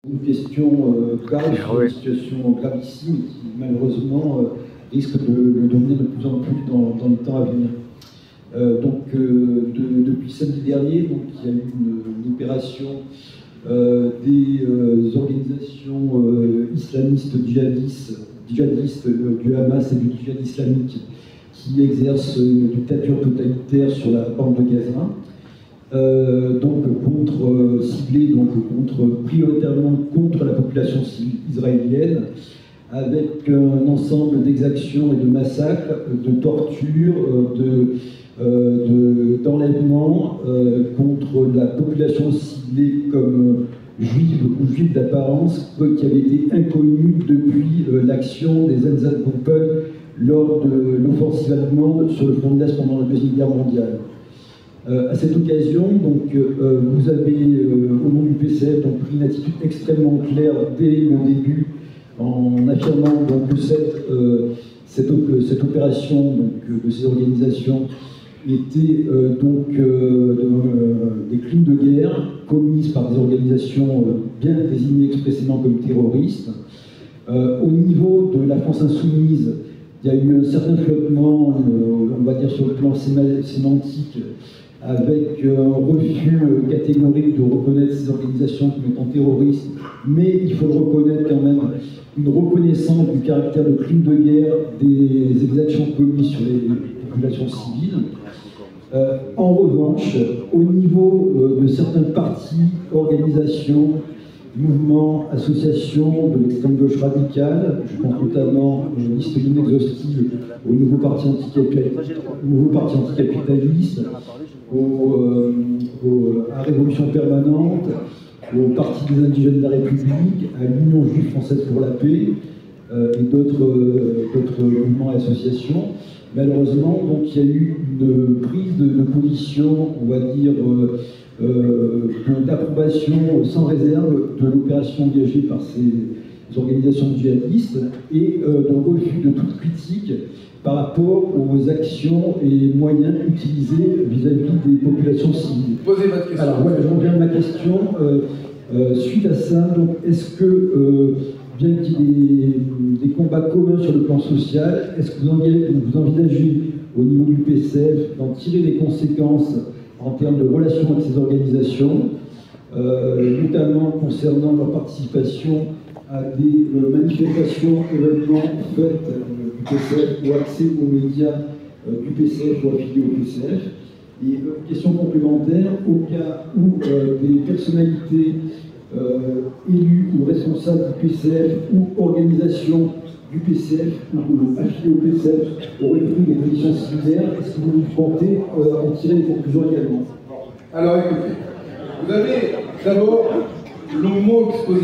Une question grave, une situation gravissime qui malheureusement risque de devenir de plus en plus dans le temps à venir. Depuis samedi dernier, il y a eu une opération des organisations islamistes djihadistes du Hamas et du djihad islamique qui exercent une dictature totalitaire sur la bande de Gaza. Ciblé prioritairement contre la population israélienne, avec un ensemble d'exactions et de massacres, de tortures, d'enlèvements contre la population ciblée comme juive ou juive d'apparence, qui avait été inconnue depuis l'action des Einsatzgruppen lors de l'offensive allemande sur le front de l'Est pendant la Deuxième Guerre mondiale. À cette occasion, vous avez, au nom du PCF, pris une attitude extrêmement claire dès le début, en affirmant que cette opération de ces organisations était des crimes de guerre commis par des organisations bien désignées expressément comme terroristes. Au niveau de la France insoumise, il y a eu un certain flottement, on va dire sur le plan sémantique, avec un refus catégorique de reconnaître ces organisations comme étant terroristes, mais il faut le reconnaître quand même, une reconnaissance du caractère de crime de guerre des exactions commises sur les populations civiles. En revanche, au niveau de certains partis, organisations, mouvements, associations de l'extrême gauche radicale, je pense notamment liste inexhaustive au nouveau parti anticapitaliste, à Révolution Permanente, au Parti des Indigènes de la République, à l'Union Juive Française pour la Paix et d'autres mouvements et associations. Malheureusement, il y a eu une prise de position, on va dire, d'approbation sans réserve de l'opération engagée par ces organisations djihadistes et de refus de toute critique par rapport aux actions et moyens utilisés vis-à-vis des populations civiles. Posez votre question. Alors voilà, j'en viens à ma question. Suite à ça, est-ce que, bien qu'il y ait des combats communs sur le plan social, est-ce que vous envisagez au niveau du PCF d'en tirer des conséquences en termes de relations avec ces organisations, notamment concernant leur participation à des manifestations, événements faites du PCF ou accès aux médias du PCF ou affiliés au PCF? Et question complémentaire, au cas où des personnalités élues ou responsables du PCF ou organisations du PCF ou affiliés au PCF auraient pris des positions similaires, est-ce que vous comptez en tirer des conclusions également? Alors écoutez, vous avez d'abord longuement exposé